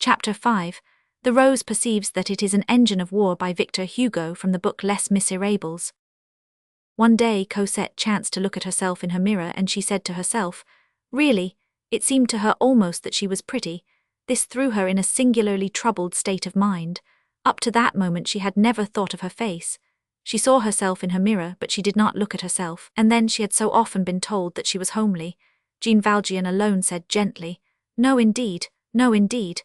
Chapter 5. The Rose Perceives That It Is an Engine of War by Victor Hugo from the book Les Missérables. One day Cosette chanced to look at herself in her mirror and she said to herself, really, it seemed to her almost that she was pretty. This threw her in a singularly troubled state of mind. Up to that moment she had never thought of her face. She saw herself in her mirror but she did not look at herself, and then she had so often been told that she was homely. Jean Valjean alone said gently, no indeed, no indeed.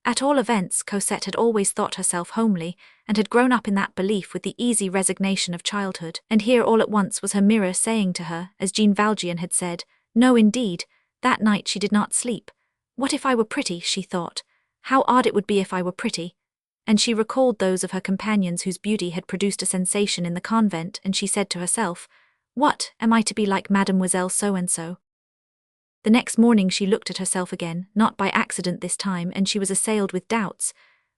At all events, Cosette had always thought herself homely, and had grown up in that belief with the easy resignation of childhood. And here all at once was her mirror saying to her, as Jean Valjean had said, no indeed. That night she did not sleep. What if I were pretty, she thought. How odd it would be if I were pretty. And she recalled those of her companions whose beauty had produced a sensation in the convent, and she said to herself, what, am I to be like Mademoiselle so-and-so? The next morning she looked at herself again, not by accident this time, and she was assailed with doubts.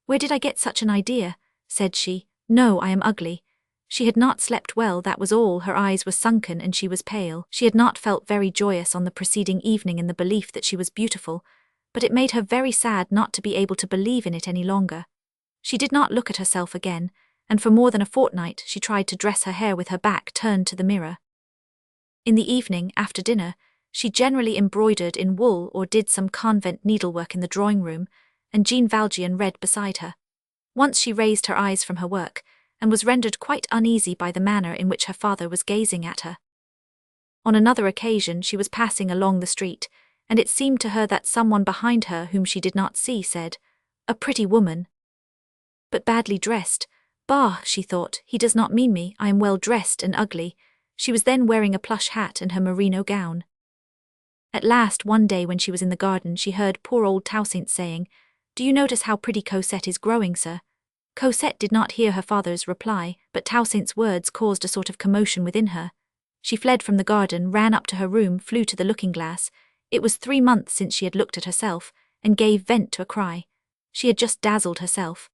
Where did I get such an idea? Said she. No, I am ugly. She had not slept well, that was all. Her eyes were sunken and she was pale. She had not felt very joyous on the preceding evening in the belief that she was beautiful, but it made her very sad not to be able to believe in it any longer. She did not look at herself again, and for more than a fortnight she tried to dress her hair with her back turned to the mirror. In the evening, after dinner, she generally embroidered in wool or did some convent needlework in the drawing-room, and Jean Valjean read beside her. Once she raised her eyes from her work, and was rendered quite uneasy by the manner in which her father was gazing at her. On another occasion she was passing along the street, and it seemed to her that someone behind her whom she did not see said, "A pretty woman, but badly dressed. Bah, she thought, he does not mean me, I am well dressed and ugly." She was then wearing a plush hat and her merino gown. At last, one day when she was in the garden, she heard poor old Toussaint saying, "Do you notice how pretty Cosette is growing, sir?" Cosette did not hear her father's reply, but Toussaint's words caused a sort of commotion within her. She fled from the garden, ran up to her room, flew to the looking-glass. It was 3 months since she had looked at herself, and gave vent to a cry. She had just dazzled herself.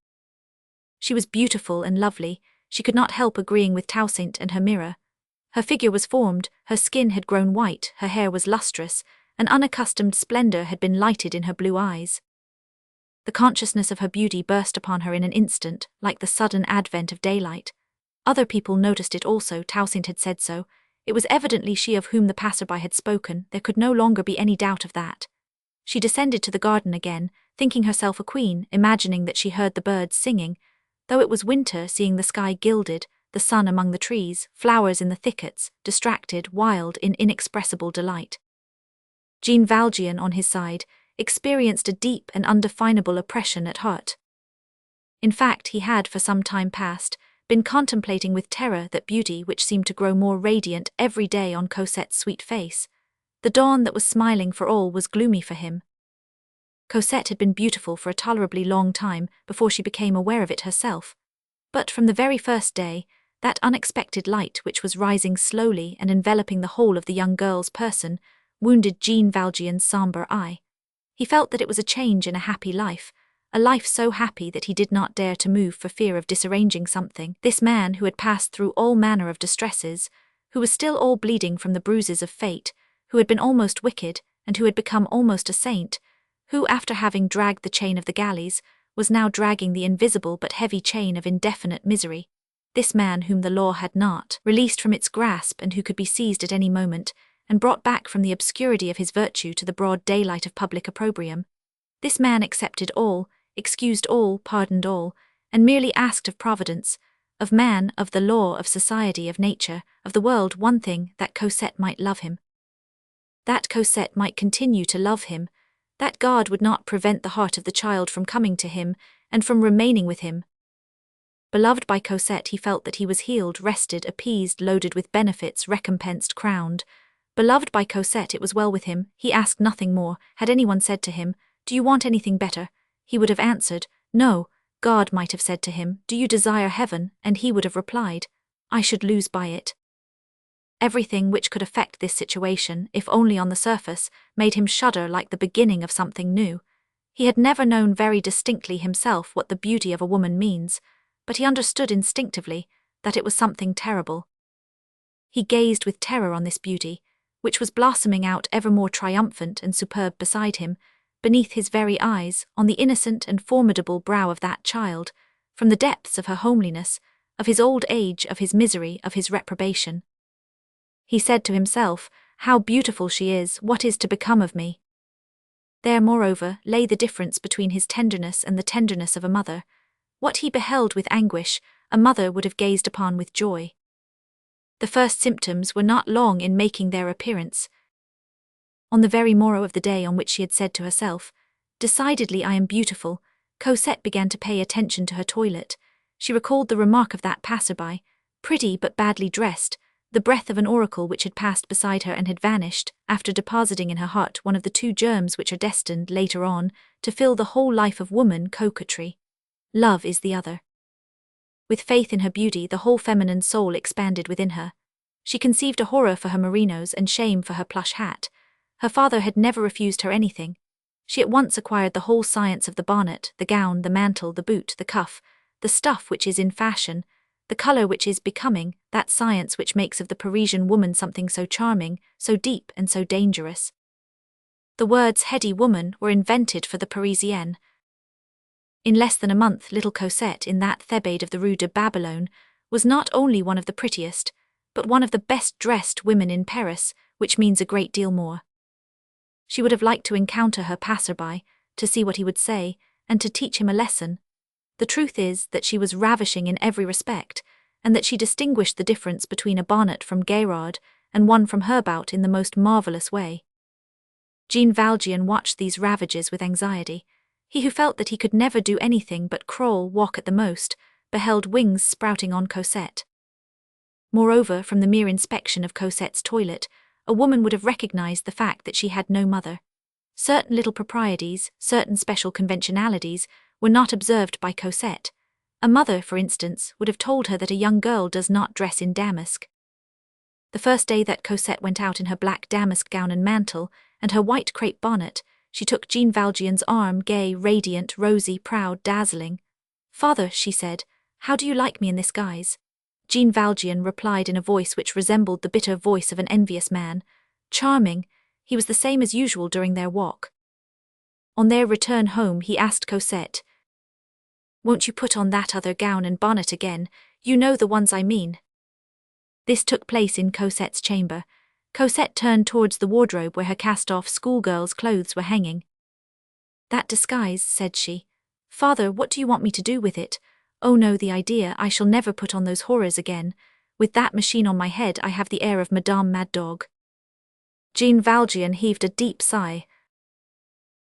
She was beautiful and lovely. She could not help agreeing with Toussaint and her mirror. Her figure was formed, her skin had grown white, her hair was lustrous, an unaccustomed splendor had been lighted in her blue eyes. The consciousness of her beauty burst upon her in an instant, like the sudden advent of daylight. Other people noticed it also, Toussaint had said so. It was evidently she of whom the passerby had spoken, there could no longer be any doubt of that. She descended to the garden again, thinking herself a queen, imagining that she heard the birds singing, though it was winter, seeing the sky gilded, the sun among the trees, flowers in the thickets, distracted, wild, in inexpressible delight. Jean Valjean, on his side, experienced a deep and undefinable oppression at heart. In fact, he had, for some time past, been contemplating with terror that beauty which seemed to grow more radiant every day on Cosette's sweet face. The dawn that was smiling for all was gloomy for him. Cosette had been beautiful for a tolerably long time before she became aware of it herself. But from the very first day, that unexpected light which was rising slowly and enveloping the whole of the young girl's person wounded Jean Valjean's sombre eye. He felt that it was a change in a happy life, a life so happy that he did not dare to move for fear of disarranging something. This man who had passed through all manner of distresses, who was still all bleeding from the bruises of fate, who had been almost wicked, and who had become almost a saint, who, after having dragged the chain of the galleys, was now dragging the invisible but heavy chain of indefinite misery. This man whom the law had not released from its grasp and who could be seized at any moment, and brought back from the obscurity of his virtue to the broad daylight of public opprobrium. This man accepted all, excused all, pardoned all, and merely asked of Providence, of man, of the law, of society, of nature, of the world, one thing, that Cosette might love him. That Cosette might continue to love him, that God would not prevent the heart of the child from coming to him, and from remaining with him. Beloved by Cosette, he felt that he was healed, rested, appeased, loaded with benefits, recompensed, crowned. Beloved by Cosette, it was well with him, he asked nothing more. Had anyone said to him, "Do you want anything better?" he would have answered, "No." God might have said to him, "Do you desire heaven?" and he would have replied, "I should lose by it." Everything which could affect this situation, if only on the surface, made him shudder like the beginning of something new. He had never known very distinctly himself what the beauty of a woman means, but he understood instinctively that it was something terrible. He gazed with terror on this beauty, which was blossoming out ever more triumphant and superb beside him, beneath his very eyes, on the innocent and formidable brow of that child, from the depths of her homeliness, of his old age, of his misery, of his reprobation. He said to himself, "How beautiful she is, what is to become of me?" There, moreover, lay the difference between his tenderness and the tenderness of a mother. What he beheld with anguish, a mother would have gazed upon with joy. The first symptoms were not long in making their appearance. On the very morrow of the day on which she had said to herself, "Decidedly I am beautiful," Cosette began to pay attention to her toilet. She recalled the remark of that passer-by, pretty but badly dressed, the breath of an oracle which had passed beside her and had vanished, after depositing in her heart one of the two germs which are destined, later on, to fill the whole life of woman, coquetry. Love is the other. With faith in her beauty, the whole feminine soul expanded within her. She conceived a horror for her merinos and shame for her plush hat. Her father had never refused her anything. She at once acquired the whole science of the bonnet, the gown, the mantle, the boot, the cuff, the stuff which is in fashion, the colour which is becoming, that science which makes of the Parisian woman something so charming, so deep and so dangerous. The words heady woman were invented for the Parisienne. In less than a month, little Cosette, in that Thebaid of the Rue de Babylone, was not only one of the prettiest, but one of the best-dressed women in Paris, which means a great deal more. She would have liked to encounter her passer-by, to see what he would say, and to teach him a lesson. The truth is that she was ravishing in every respect, and that she distinguished the difference between a bonnet from Gayrard and one from Herbaut in the most marvellous way. Jean Valjean watched these ravages with anxiety. He who felt that he could never do anything but crawl, walk at the most, beheld wings sprouting on Cosette. Moreover, from the mere inspection of Cosette's toilet, a woman would have recognized the fact that she had no mother. Certain little proprieties, certain special conventionalities, were not observed by Cosette. A mother, for instance, would have told her that a young girl does not dress in damask. The first day that Cosette went out in her black damask gown and mantle, and her white crepe bonnet, she took Jean Valjean's arm, gay, radiant, rosy, proud, dazzling. "Father," she said, "how do you like me in this guise?" Jean Valjean replied in a voice which resembled the bitter voice of an envious man, "Charming." He was the same as usual during their walk. On their return home he asked Cosette, "Won't you put on that other gown and bonnet again? You know the ones I mean." This took place in Cosette's chamber. Cosette turned towards the wardrobe where her cast-off schoolgirl's clothes were hanging. "That disguise," said she. "Father, what do you want me to do with it? Oh no, the idea, I shall never put on those horrors again. With that machine on my head I have the air of Madame Mad Dog." Jean Valjean heaved a deep sigh.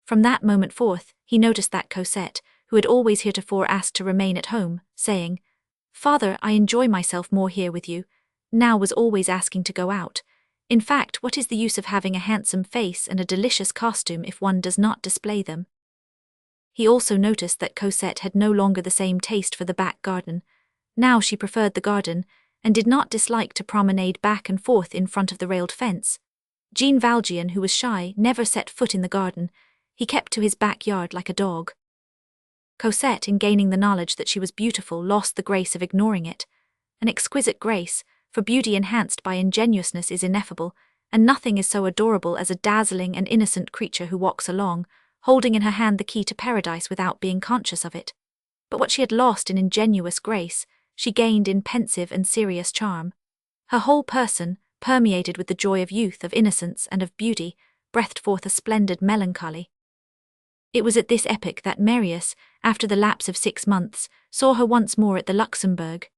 From that moment forth, he noticed that Cosette, who had always heretofore asked to remain at home, saying, "Father, I enjoy myself more here with you," now was always asking to go out. In fact, what is the use of having a handsome face and a delicious costume if one does not display them? He also noticed that Cosette had no longer the same taste for the back garden. Now she preferred the garden, and did not dislike to promenade back and forth in front of the railed fence. Jean Valjean, who was shy, never set foot in the garden. He kept to his backyard like a dog. Cosette, in gaining the knowledge that she was beautiful, lost the grace of ignoring it. An exquisite grace, for beauty enhanced by ingenuousness is ineffable, and nothing is so adorable as a dazzling and innocent creature who walks along, holding in her hand the key to paradise without being conscious of it. But what she had lost in ingenuous grace, she gained in pensive and serious charm. Her whole person, permeated with the joy of youth, of innocence, and of beauty, breathed forth a splendid melancholy. It was at this epoch that Marius, after the lapse of 6 months, saw her once more at the Luxembourg.